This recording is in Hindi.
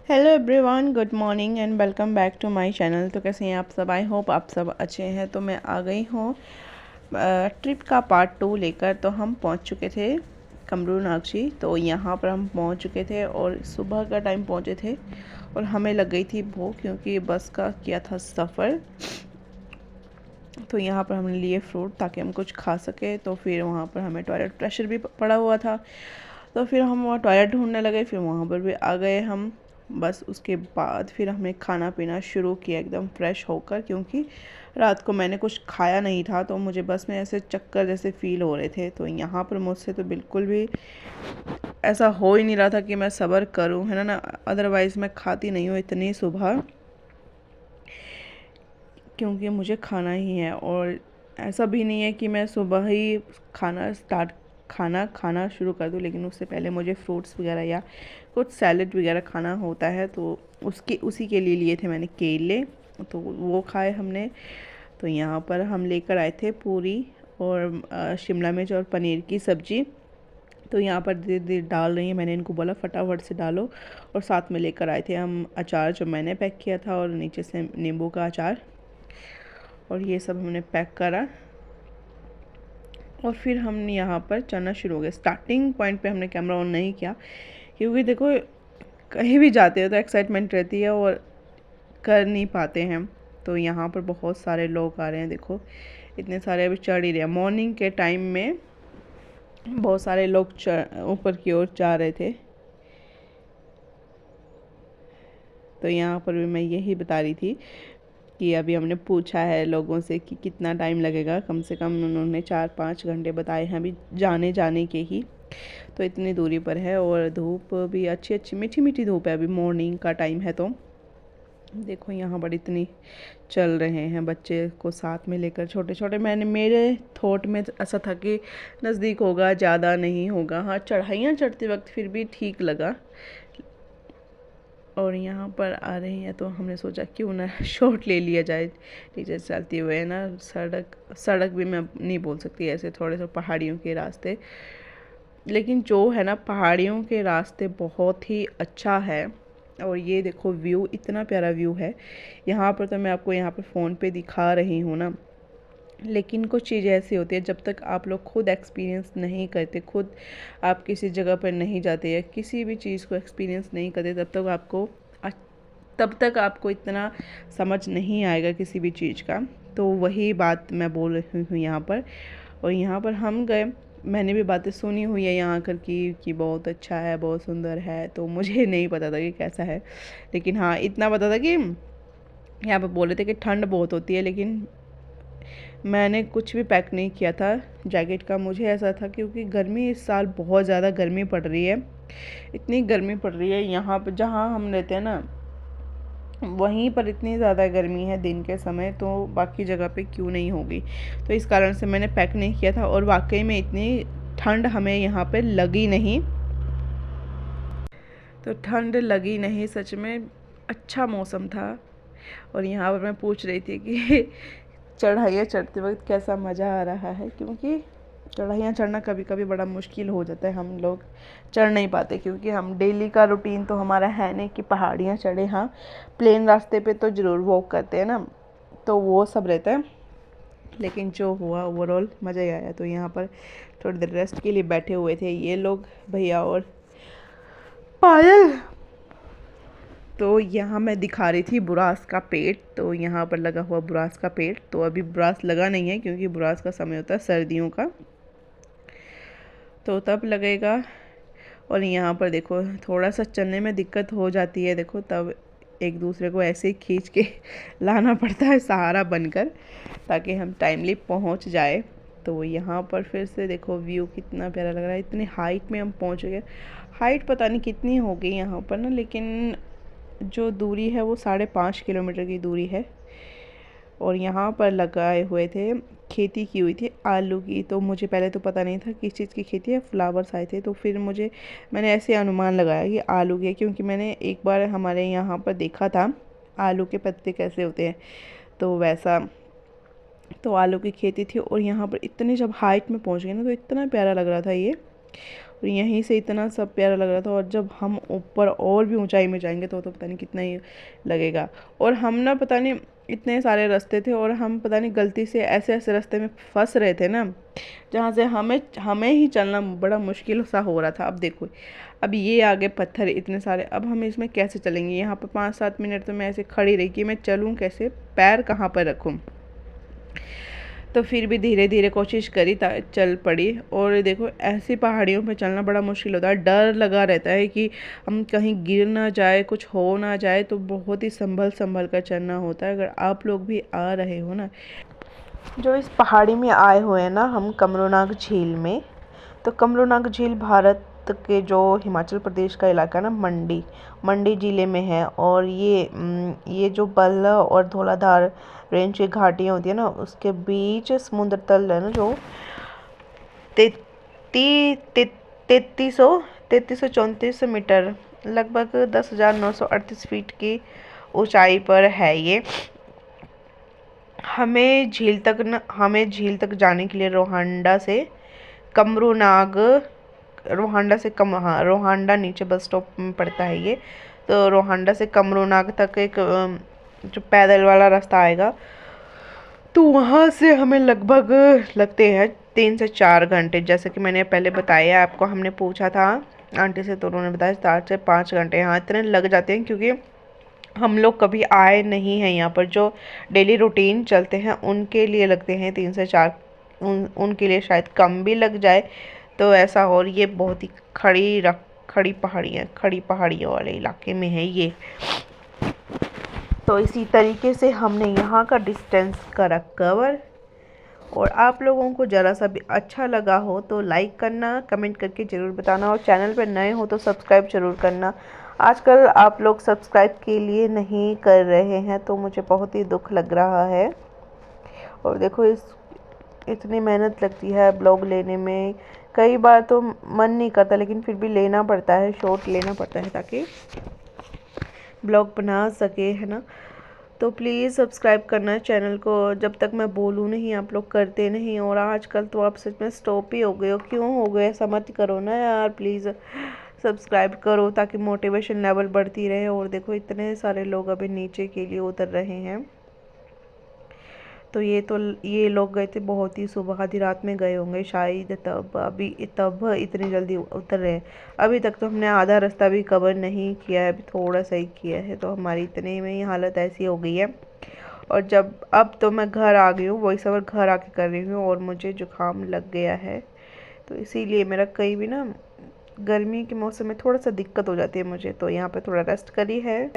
Hello everyone, good morning and welcome back to my channel. तो कैसे हैं आप सब? आई होप आप सब अच्छे हैं। तो मैं आ गई हूँ ट्रिप का पार्ट 2 लेकर। तो हम पहुँच चुके थे कमरू नागची। तो यहाँ पर हम पहुँच चुके थे और सुबह का टाइम पहुँचे थे और हमें लग गई थी भूख क्योंकि बस का किया था सफ़र। तो यहाँ पर हमने लिए फ्रूट ताकि हम कुछ खा सके। तो फिर वहाँ पर हमें टॉयलेट प्रेशर भी पड़ा हुआ था, तो फिर हम वहाँ टॉयलेट ढूंढने लगे। फिर वहाँ पर भी आ गए हम। बस उसके बाद फिर हमने खाना पीना शुरू किया एकदम फ्रेश होकर, क्योंकि रात को मैंने कुछ खाया नहीं था तो मुझे बस में ऐसे चक्कर जैसे फ़ील हो रहे थे। तो यहाँ पर मुझसे तो बिल्कुल भी ऐसा हो ही नहीं रहा था कि मैं सब्र करूँ, है ना। अदरवाइज़ मैं खाती नहीं हूँ इतनी सुबह, क्योंकि मुझे खाना ही है। और ऐसा भी नहीं है कि मैं सुबह ही खाना शुरू कर दूँ, लेकिन उससे पहले मुझे फ्रूट्स वगैरह या कुछ सैलेड वगैरह खाना होता है। तो उसी के लिए लिए थे मैंने केले, तो वो खाए हमने। तो यहाँ पर हम लेकर आए थे पूरी और शिमला मिर्च और पनीर की सब्ज़ी। तो यहाँ पर धीरे धीरे डाल रही हैं, मैंने इनको बोला फटाफट से डालो। और साथ में लेकर आए थे हम अचार जो मैंने पैक किया था, और नीचे से नींबू का अचार, और ये सब हमने पैक करा। और फिर हम यहाँ पर चलना शुरू हो गए। स्टार्टिंग पॉइंट पे हमने कैमरा ऑन नहीं किया, क्योंकि देखो कहीं भी जाते हो तो एक्साइटमेंट रहती है और कर नहीं पाते हैं। तो यहाँ पर बहुत सारे लोग आ रहे हैं, देखो इतने सारे अभी चढ़ ही रहे हैं। मॉर्निंग के टाइम में बहुत सारे लोग ऊपर की ओर जा रहे थे। तो यहाँ पर भी मैं यही बता रही थी कि अभी हमने पूछा है लोगों से कि कितना टाइम लगेगा। कम से कम उन्होंने 4-5 घंटे बताए हैं अभी जाने के ही। तो इतनी दूरी पर है और धूप भी अच्छी मीठी मीठी धूप है। अभी मॉर्निंग का टाइम है। तो देखो यहाँ पर इतनी चल रहे हैं बच्चे को साथ में लेकर, छोटे छोटे। मेरे थॉट में ऐसा था कि नज़दीक होगा, ज़्यादा नहीं होगा। हाँ, चढ़ाइयाँ चढ़ते वक्त फिर भी ठीक लगा। और यहाँ पर आ रहे हैं तो हमने सोचा क्यों ना शॉट ले लिया जाए नीचे चलते हुए, है ना। सड़क भी मैं नहीं बोल सकती, ऐसे थोड़े से पहाड़ियों के रास्ते। लेकिन जो है ना, पहाड़ियों के रास्ते बहुत ही अच्छा है। और ये देखो व्यू, इतना प्यारा व्यू है यहाँ पर। तो मैं आपको यहाँ पर फ़ोन पे दिखा रही हूँ ना, लेकिन कुछ चीज़ें ऐसी होती है जब तक आप लोग खुद एक्सपीरियंस नहीं करते, खुद आप किसी जगह पर नहीं जाते या किसी भी चीज़ को एक्सपीरियंस नहीं करते, तब तक आपको इतना समझ नहीं आएगा किसी भी चीज़ का। तो वही बात मैं बोल रही हूँ यहाँ पर। और यहाँ पर हम गए, मैंने भी बातें सुनी हुई है यहाँ कर की कि बहुत अच्छा है, बहुत सुंदर है। तो मुझे नहीं पता था कि कैसा है, लेकिन हाँ इतना पता था कि यहाँ पर बोल रहे थे कि ठंड बहुत होती है। लेकिन मैंने कुछ भी पैक नहीं किया था जैकेट का। मुझे ऐसा था क्योंकि गर्मी इस साल बहुत ज़्यादा गर्मी पड़ रही है। इतनी गर्मी पड़ रही है यहाँ पर जहाँ हम रहते हैं ना, वहीं पर इतनी ज़्यादा गर्मी है दिन के समय, तो बाकी जगह पे क्यों नहीं होगी। तो इस कारण से मैंने पैक नहीं किया था। और वाकई में इतनी ठंड हमें यहाँ पे लगी नहीं। तो ठंड लगी नहीं, सच में अच्छा मौसम था। और यहाँ पर मैं पूछ रही थी कि चढ़ाइयाँ चढ़ते वक्त कैसा मज़ा आ रहा है, क्योंकि चढ़ाइयाँ चढ़ना कभी कभी बड़ा मुश्किल हो जाता है। हम लोग चढ़ नहीं पाते क्योंकि हम डेली का रूटीन तो हमारा है नहीं कि पहाड़ियाँ चढ़े। हाँ, प्लेन रास्ते पे तो ज़रूर वॉक करते हैं ना, तो वो सब रहता है। लेकिन जो हुआ ओवरऑल मज़ा ही आया। तो यहाँ पर थोड़ी देर रेस्ट के लिए बैठे हुए थे ये लोग, भैया और पायल। तो यहाँ मैं दिखा रही थी बुरास का पेड़। तो यहाँ पर लगा हुआ बुरास का पेड़। तो अभी बुरास लगा नहीं है क्योंकि बुरास का समय होता है सर्दियों का, तो तब लगेगा। और यहाँ पर देखो थोड़ा सा चलने में दिक्कत हो जाती है, देखो तब एक दूसरे को ऐसे ही खींच के लाना पड़ता है सहारा बनकर, ताकि हम टाइमली पहुँच जाए। तो यहाँ पर फिर से देखो व्यू कितना प्यारा लग रहा है। इतनी हाइट में हम पहुँच गए। हाइट पता नहीं कितनी हो गई यहाँ पर ना, लेकिन जो दूरी है वो 5.5 किलोमीटर की दूरी है। और यहाँ पर लगाए हुए थे, खेती की हुई थी आलू की। तो मुझे पहले तो पता नहीं था किस चीज़ की खेती है, फ्लावर्स आए थे। तो फिर मैंने ऐसे अनुमान लगाया कि आलू के, क्योंकि मैंने एक बार हमारे यहाँ पर देखा था आलू के पत्ते कैसे होते हैं, तो वैसा। तो आलू की खेती थी। और यहाँ पर इतने जब हाइट में पहुँच गए ना, तो इतना प्यारा लग रहा था ये। और यहीं से इतना सब प्यारा लग रहा था। और जब हम ऊपर और भी ऊंचाई में जाएंगे तो पता नहीं कितना ही लगेगा। और हम ना पता नहीं इतने सारे रास्ते थे और हम पता नहीं गलती से ऐसे ऐसे रास्ते में फंस रहे थे ना, जहाँ से हमें हमें ही चलना बड़ा मुश्किल सा हो रहा था। अब देखो, अब ये आगे पत्थर इतने सारे, अब हम इसमें कैसे चलेंगे? यहाँ पर 5-7 मिनट तो मैं ऐसे खड़ी रही कि मैं चलूँ कैसे, पैर कहाँ पर रखूँ। तो फिर भी धीरे धीरे कोशिश करी, चल पड़ी। और देखो ऐसी पहाड़ियों पे चलना बड़ा मुश्किल होता है, डर लगा रहता है कि हम कहीं गिर ना जाए, कुछ हो ना जाए। तो बहुत ही संभल संभल कर चलना होता है। अगर आप लोग भी आ रहे हो ना, जो इस पहाड़ी में आए हुए हैं ना हम कमरूनाग झील में, तो कमरूनाग झील भारत के जो हिमाचल प्रदेश का इलाका ना मंडी ज़िले में है। और ये जो बल्ह और धौलाधार रेंज की घाटियाँ होती है ना, उसके बीच समुद्र तल है ना, जो 3334 मीटर लगभग 10,938 फीट की ऊंचाई पर है ये। हमें झील तक जाने के लिए रोहांडा नीचे बस स्टॉप में पड़ता है ये। तो रोहांडा से कमरूनाग तक एक जो पैदल वाला रास्ता आएगा, तो वहाँ से हमें लगभग लगते हैं 3 से 4 घंटे। जैसे कि मैंने पहले बताया आपको, हमने पूछा था आंटी से तो उन्होंने बताया 4 से 5 घंटे हाँ इतने लग जाते हैं, क्योंकि हम लोग कभी आए नहीं हैं यहाँ पर। जो डेली रूटीन चलते हैं उनके लिए लगते हैं 3 से 4, उनके लिए शायद कम भी लग जाए। तो ऐसा, और ये बहुत ही खड़ी पहाड़ियों वाले इलाके में है ये। तो इसी तरीके से हमने यहाँ का डिस्टेंस करा कवर। और आप लोगों को ज़रा सा भी अच्छा लगा हो तो लाइक करना, कमेंट करके ज़रूर बताना, और चैनल पर नए हो तो सब्सक्राइब ज़रूर करना। आजकल आप लोग सब्सक्राइब के लिए नहीं कर रहे हैं तो मुझे बहुत ही दुख लग रहा है। और देखो इतनी मेहनत लगती है ब्लॉग लेने में, कई बार तो मन नहीं करता लेकिन फिर भी लेना पड़ता है, शॉर्ट लेना पड़ता है ताकि ब्लॉग बना सके, है ना। तो प्लीज़ सब्सक्राइब करना चैनल को, जब तक मैं बोलूँ नहीं आप लोग करते नहीं। और आजकल तो आप सच में स्टॉप ही हो गए हो, क्यों हो गए? ऐसा मत करो ना यार, प्लीज़ सब्सक्राइब करो ताकि मोटिवेशन लेवल बढ़ती रहे। और देखो इतने सारे लोग अभी नीचे के लिए उतर रहे हैं। तो ये लोग गए थे बहुत ही सुबह, आधी रात में गए होंगे शायद, तब इतनी जल्दी उतर रहे हैं। अभी तक तो हमने आधा रास्ता भी कवर नहीं किया है, अभी थोड़ा सा ही किया है। तो हमारी इतने में ही हालत ऐसी हो गई है। और अब तो मैं घर आ गई हूँ, वॉइस ओवर घर आके कर रही हूँ, और मुझे जुकाम लग गया है। तो इसीलिए मेरा कहीं भी ना गर्मी के मौसम में थोड़ा सा दिक्कत हो जाती है मुझे, तो यहाँ पे थोड़ा रेस्ट करी है।